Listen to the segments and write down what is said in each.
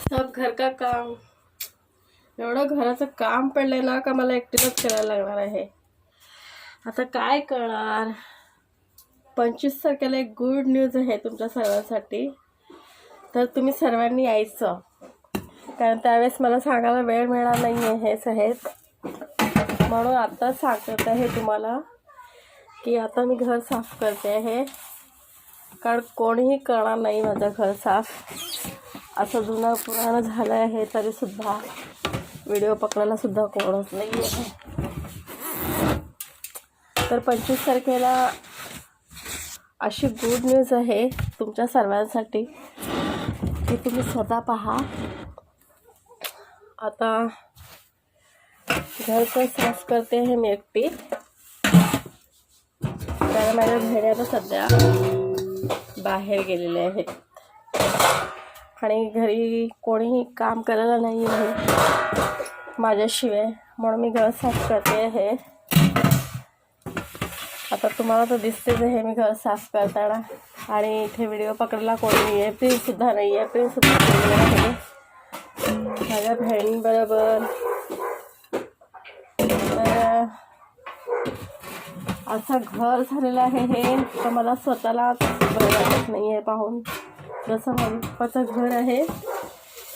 सब घर का काम, एवढं घराचं काम पडलंय ना का मला एकटीलाच करायला लागणार आहे. आता काय करणार. 25 तारखेला एक गुड न्यूज आहे तुमच्या सर्वांसाठी. तर तुम्ही सर्वांनी यायचं, कारण त्यावेळेस मला सांगायला वेळ मिळाला नाही आहे हे साहेब. म्हणून आता सांगत आहे तुम्हाला की आता मी घर साफ करते आहे, कारण कोणीही करणार नाही माझं घर साफ. असं जुनं पुराण झालं आहे तरीसुद्धा व्हिडिओ पकडायला सुद्धा कोणच नाही आहे. तर 25 तारखेला अशी गुड न्यूज आहे तुमच्या सर्वांसाठी की तुम्ही स्वतः पहा. आता घर तर साफ करते आहे मी एकटी, कारण माझ्या बहिणी आता सध्या बाहेर गेलेले आहेत आणि घरी कोणीही काम करायला नाही आहे माझ्याशिवाय. म्हणून मी घर साफ करते आहे. आता तुम्हाला तर दिसतेच आहे मी घर साफ करताना, आणि इथे व्हिडिओ पकडायला कोणी नाही आहे. प्रिन्ससुद्धा नाही आहे, प्रिन्ससुद्धा गेलेला आहे माझ्या बहिणीबरोबर. तर असं घर झालेलं आहे हे, तर मला स्वतःला बरं वाटत नाही आहे पाहून. जसं माझ्या पप्पाचं घर आहे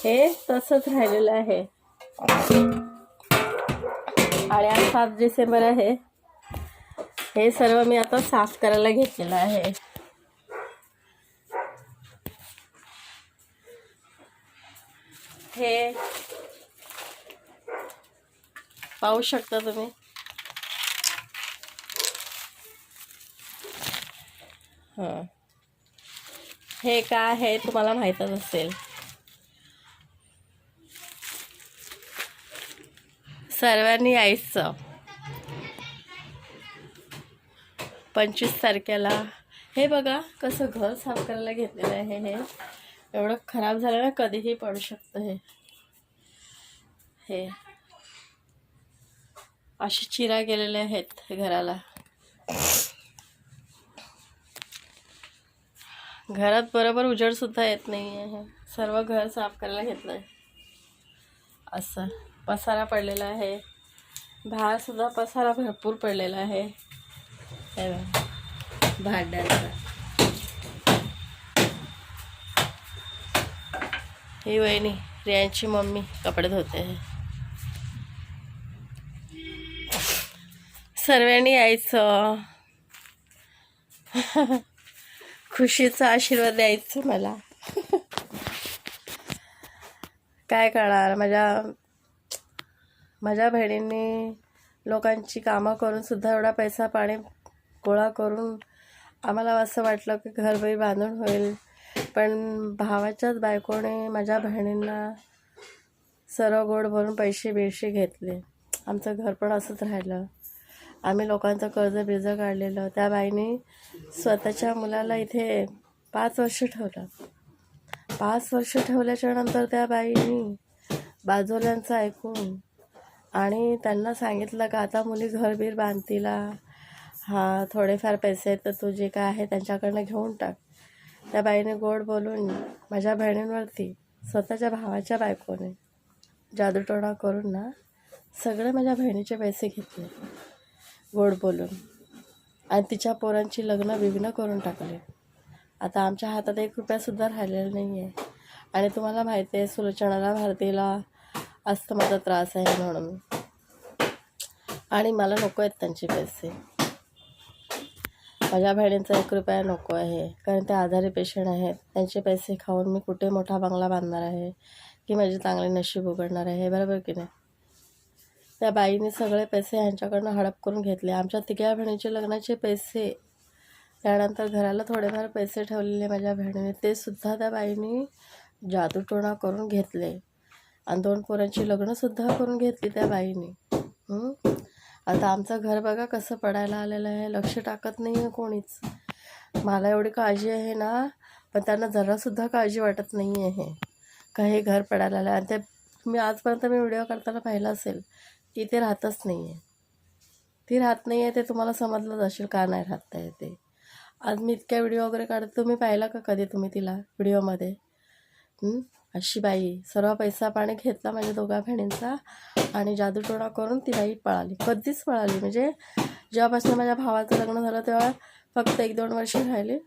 हे तसंच राहिलेलं आहे. आणि आज 7 डिसेंबर आहे. हे सर्व मी आता साफ करायला घेतलेलं आहे. हे पाहू शकता तुम्ही. हां, हे काय आहे तुम्हाला माहीतच असेल. सर्वांनी यायचं 25 तारखेला. हे बघा कसं घर साफ करायला घेतलेलं आहे. हे एवढं खराब झालं ना, कधीही पडू शकतं. हे असे चिरा गेलेले आहेत घराला. घरात बरोबर उजेड सुद्धा येत नाही आहे. सर्व घर साफ करायला घेतलं आहे. असं पसारा पडलेला आहे, बाहेर सुद्धा पसारा भरपूर पडलेला आहे. भांड्याचा ही वहिनी रियांची मम्मी कपडे धुते आहे. सर्वांनी यायचं, खुशीचा आशीर्वाद द्यायचं मला. काय करणार, माझ्या बहिणींनी लोकांची कामं करून सुद्धा एवढा पैसा पाणी गोळा करून आम्हाला असं वाटलं की घरबाई बांधून होईल. पण भावाच्याच बायकोने माझ्या बहिणींना सर्व गोड भरून पैसे बिरशे घेतले. आमचं घर पण असंच राहिलं. आम्ही लोकांचं कर्ज बिर्ज काढलेलं. त्या बाईने स्वतःच्या मुलाला इथे 5 वर्ष ठेवलं. 5 वर्ष ठेवल्याच्या नंतर त्या बाईनी बाजूल्यांचं ऐकून आणि त्यांना सांगितलं का आता मुली घरबीर बांधतीला, हा थोडेफार पैसे तर तू जे काय आहे त्यांच्याकडनं घेऊन टाक. त्या बाईने गोड बोलून माझ्या बहिणींवरती स्वतःच्या भावाच्या बायकोने जादूटोणा करून ना सगळे माझ्या बहिणीचे पैसे घेतले गोड बोलून, आणि तिच्या पोरांची लग्न विघ्न करून टाकले. आता आमच्या हातात 1 रुपयासुद्धा राहिलेला नाही आहे. आणि तुम्हाला माहिती आहे सुलोचनाला भारतीला अस्थमाचा त्रास आहे म्हणून, आणि मला नको आहेत त्यांचे पैसे. माझ्या बहिणींचा 1 रुपया नको आहे, कारण ते आजारी पेशंट आहेत. त्यांचे पैसे खाऊन मी कुठे मोठा बंगला बांधणार आहे की माझे चांगले नशीब उघडणार आहे, बरोबर की नाही. त्या बाईने सगळे पैसे ह्यांच्याकडनं हडप करून घेतले. आमच्या तिघ्या बहिणीचे लग्नाचे पैसे, त्यानंतर घराला थोडेफार पैसे ठेवलेले माझ्या बहिणीने, ते सुद्धा त्या बाईने जादूटोणा करून घेतले. आणि 2 पोरांची लग्नसुद्धा करून घेतली त्या बाईने. आता आमचं घर बघा कसं पडायला आलेलं आहे. लक्ष टाकत नाही आहे कोणीच. मला एवढी काळजी आहे ना, पण त्यांना जरासुद्धा काळजी वाटत नाही आहे का हे घर पडायला आलं. आणि ते मी आजपर्यंत व्हिडिओ करताना पाहिलं असेल की ते राहतच नाही आहे. ती राहत नाही आहे ते तुम्हाला समजलंच असेल का नाही राहत आहे ते. आज मी इतक्या व्हिडिओ वगैरे काढते, तुम्ही पाहिला का कधी तुम्ही तिला व्हिडिओमध्ये? अशी बाई सर्व पैसा पाणी घेतला माझ्या दोघा बहिणींचा आणि जादूटोणा करून ती बाई पळाली. कधीच पळाली म्हणजे जेव्हापासून माझ्या भावाचं लग्न झालं तेव्हा फक्त 1-2 वर्ष राहिली.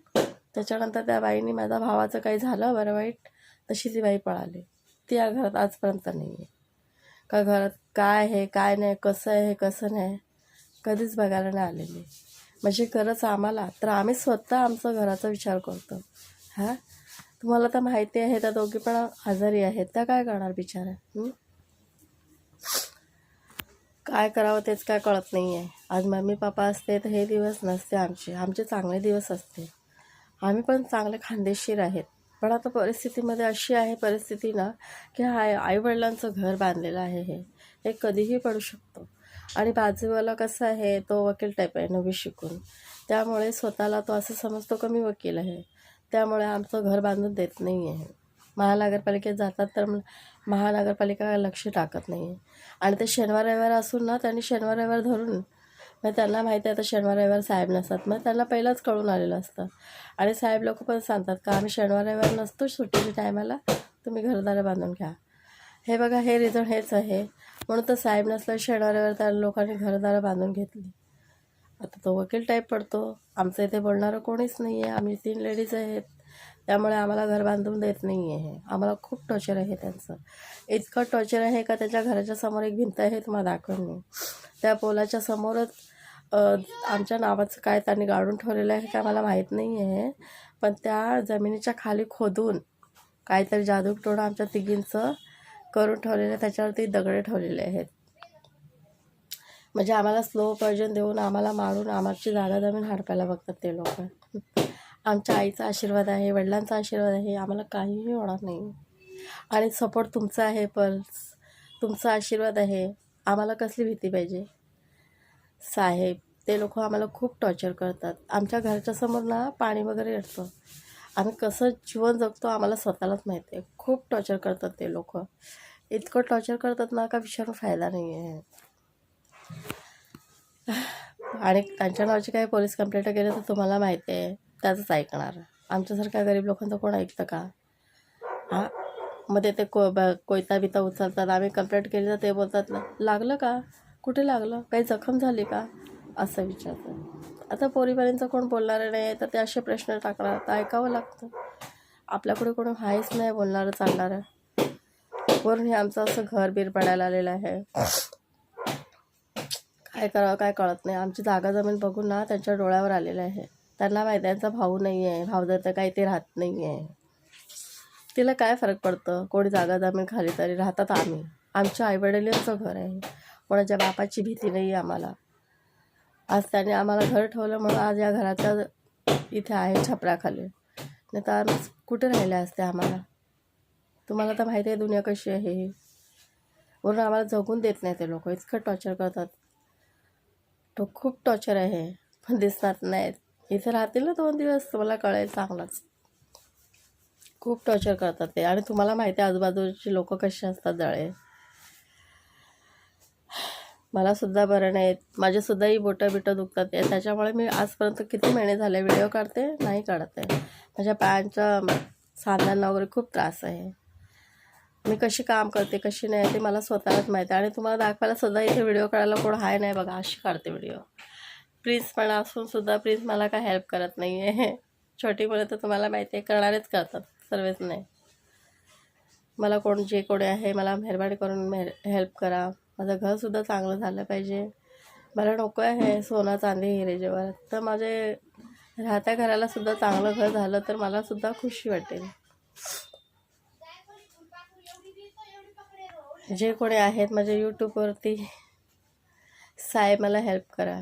त्याच्यानंतर त्या बाईने माझ्या भावाचं काही झालं बरं वाईट तशी ती बाई पळाली. ती या घरात आजपर्यंत नाही आहे. का घरात काय आहे काय नाही, कसं आहे कसं नाही कधीच बघायला नाही आलेली. म्हणजे गरज आम्हाला तर आम्ही स्वतः आमचं घराचा विचार करतो. हां, तुम्हाला तर माहिती आहे त्या दोघी पण आजारी आहेत, त्या काय करणार बिचाऱ्या? काय करावं तेच काय कळत नाही आहे. आज मम्मी पप्पा असते तर हे दिवस नसते आमचे चांगले दिवस असते. आम्ही पण चांगले खानदेशीर आहेत. पण आता परिस्थितीमध्ये अशी आहे परिस्थिती ना की आईवडिलांचं घर बांधलेलं आहे, हे कधीही पडू शकतो. आणि बाजूवाला कसं आहे तो वकील टाईप आहे 9वी शिकून, त्यामुळे स्वतःला तो असं समजतो कमी वकील आहे. त्यामुळे आमचं घर बांधून देत नाही आहे. महानगरपालिकेत जातात तर महानगरपालिका लक्ष टाकत नाही आहे. आणि ते शनिवार रविवार असून ना त्यांनी शनिवार रविवार धरून मग त्यांना माहिती आहे आता शनिवार रविवार साहेब नसतात, मग त्यांना पहिलाच कळून आलेलं असतं. आणि साहेब लोक पण सांगतात का आम्ही शनिवार रविवार नसतो सुट्टीच्या टायमाला, तुम्ही घरदारं बांधून घ्या. हे बघा हे रिझन हेच आहे. म्हणून तर साहेब नसलं शनिवार रविवार त्या लोकांनी घरदारं बांधून घेतली. आता तो वकील टाईप पडतो. आमचं इथे बोलणारं कोणीच नाही आहे. आम्ही 3 लेडीज आहेत, त्यामुळे आम्हाला घर बांधून देत नाही आहे. आम्हाला खूप टॉर्चर आहे त्यांचं. इतकं टॉर्चर आहे का त्याच्या घराच्या समोर एक भिंत आहे तुम्हाला दाखवेन मी. त्या पोलाच्या समोरच आमच्या नावाचं काय त्यांनी गाडून ठेवलेलं आहे का मला माहीत नाही आहे. पण त्या जमिनीच्या खाली खोदून काहीतरी जादूटोणं आमच्या तिघींचं करून ठेवलेलं, त्याच्यावरती दगडे ठेवलेले आहेत. म्हणजे आम्हाला स्लो पॉयझन देऊन आम्हाला मारून आमची जागा जमीन हडपायला बघतात ते लोक. आमच्या आईचा आशीर्वाद आहे, वडिलांचा आशीर्वाद आहे, आम्हाला काहीही होणार नाही. आणि सपोर्ट तुमचा आहे, पल्स तुमचा आशीर्वाद आहे, आम्हाला कसली भीती पाहिजे. साहेब ते लोक आम्हाला खूप टॉर्चर करतात. आमच्या घराच्या समोर ना पाणी वगैरे येतं. आम्ही कसं जीवन जगतो आम्हाला स्वतःलाच माहिती आहे. खूप टॉर्चर करतात ते लोक. इतकं टॉर्चर करतात ना का विचारून फायदा नाही आहे. आणि त्यांच्या नावाची काही पोलीस कंप्लेंट केली तर तुम्हाला माहिती आहे त्याचंच ऐकणार. आमच्यासारख्या गरीब लोकांचं कोण ऐकतं का? हां, मध्ये ते कोयता बिता उचलतात. आम्ही कंप्लेंट केली तर ते बोलतात लागलं का, कुठे लागलं, काही जखम झाली का, असं विचारतात. आता पोरीबाळींचं कोण बोलणार नाही तर ते असे प्रश्न टाकणार तर ऐकावं लागतं. आपल्याकडे कोणी आहेच नाही बोलणारं चालणारं. वरून हे आमचं असं घर बीर पडायला आलेलं आहे. काय करावं काय कळत नाही. आमची जागा जमीन बघून ना त्यांच्या डोळ्यावर आलेलं आहे. त्यांना माहिती आहे त्यांचा भाऊ नाही आहे, भाऊ जर तर काही ते राहत नाही आहे. तिला काय फरक पडतं कोणी जागा जमीन खाली तरी राहतात. आमच्या आईवडिलांचं घर आहे, कोणाच्या बापाची भीती नाही आहे आम्हाला. आज त्याने आम्हाला घर ठेवलं म्हणून आज या घराच्या इथे आहे छपराखाली, नाही तर आम्ही कुठे राहिले असते. आम्हाला तुम्हाला तर माहिती आहे दुनिया कशी आहे. वरून आम्हाला जगून देत नाही ते लोक, इतकं टॉर्चर करतात. तो खूप टॉर्चर आहे पण दिसणार नाहीत. इथे राहतील ना 2 दिवस तुम्हाला कळेल चांगलंच. खूप टॉर्चर करतात ते. आणि तुम्हाला माहिती आहे आजूबाजूची लोक कशी असतात जळे. मलासुद्धा बरं नाहीत, माझेसुद्धाही बोटं दुखतात आहे. त्याच्यामुळे मी आजपर्यंत किती महिने झाले व्हिडिओ काढते नाही काढत आहे. माझ्या पायांच्या सांध्यांना वगैरे खूप त्रास आहे. मी कशी काम करते कशी नाही ते मला स्वतःलाच माहिती आहे. आणि तुम्हाला दाखवायला सुद्धा इथे व्हिडिओ काढायला कोण आहे नाही बघा, अशी काढते व्हिडिओ. प्लीज पण असून सुद्धा प्लीज मला काय हेल्प करत नाही आहे. छोटी मुलं तर तुम्हाला माहिती आहे करणारेच करतात, सर्वच नाही. मला जे कोणी आहे मला मेहरबानी करून हेल्प करा. माझं घरसुद्धा चांगलं झालं पाहिजे. मला नको आहे सोनं चांदी हिरे जेव्हा, तर माझे राहत्या घराला सुद्धा चांगलं घर झालं तर मला सुद्धा खुशी वाटेल. जे कोणी आहेत माझ्या यूट्यूबवरती साहेब मला हेल्प करा.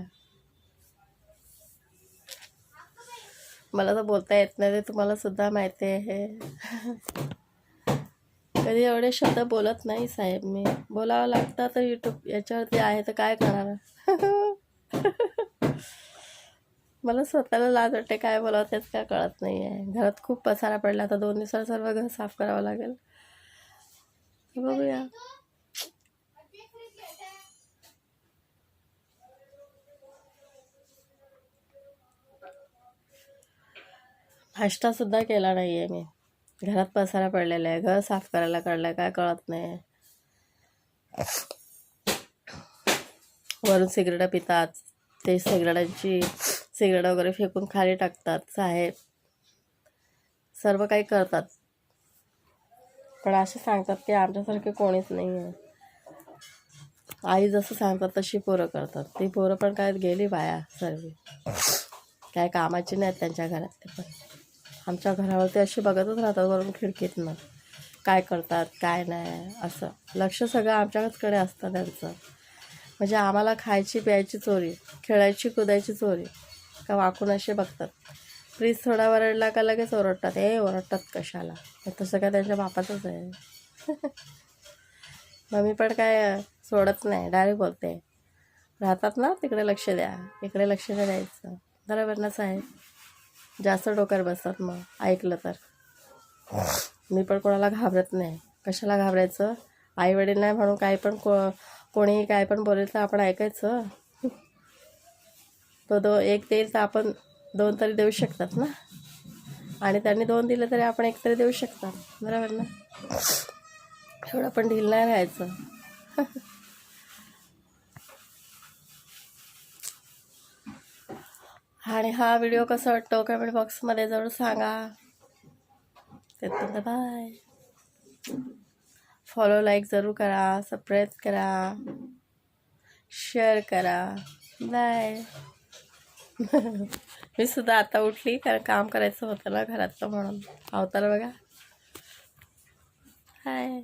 मला तर बोलता येत नाही ते तुम्हाला सुद्धा माहिती आहे. कधी एवढे शब्द बोलत नाही साहेब मी, बोलावं लागतं तर यूट्यूब याच्यावरती आहे तर काय करणार. मला स्वतःला लाज वाटते काय बोलावं तेच काय कळत नाही आहे. घरात खूप पसारा पडला, आता 2 दिवसात सर्व घर साफ करावं लागेल. बघूया. नाश्तासुद्धा केला नाही आहे मी. घरात पसारा पडलेला आहे, घर साफ करायला काढलं काय कळत नाही. वरून सिगरेट पितात, ते सिगरेट वगैरे फेकून खाली टाकतात साहेब, सर्व काही करतात. पण असे सांगतात की आमच्यासारखे कोणीच नाही आहे. आई जसं सांगतात तशी पोरं करतात. ती पोरं पण काय गेली बाया सर्व, काय कामाची नाहीत त्यांच्या घरात. पण आमच्या घरावरती अशी बघतच राहतात वरून खिडकीतनं, काय करतात काय नाही असं. लक्ष सगळं आमच्याकडे असतं त्यांचं. म्हणजे आम्हाला खायची प्यायची चोरी, खेळायची कुदायची चोरी, का वाकून असे बघतात. प्लीज थोडा वरडला का लगेच ओरडतात. ओरडतात कशाला, तसं काय त्यांच्या बापाचंच आहे. मग मी पण काय सोडत नाही, डायरेक्ट बोलते, राहतात ना तिकडे लक्ष द्या, इकडे लक्ष नाही द्यायचं. बरोबर ना साहेब, जास्त डोक्यावर बसतात मग ऐकलं तर. मी पण कोणाला घाबरत नाही. कशाला घाबरायचं, आईवडील नाही म्हणून काही पण कोणीही काय पण बोलेल तर आपण ऐकायचं. तो एक देईल तर आपण 2 तरी देऊ शकतात ना, आणि त्यांनी 2 दिले तरी आपण 1 तरी देऊ शकतात. बरोबर ना, एवढं पण ढील नाही राहायचं. आणि हा व्हिडिओ कसा वाटतो कमेंट बॉक्समध्ये जरूर सांगा. तिथपर्यंत बाय. फॉलो लाईक जरूर करा, सबस्क्राईब करा, शेअर करा. बाय. मी सुद्धा आता उठली, कारण काम करायचं होतं ना घरातलं, म्हणून अवतार बघा. हाय.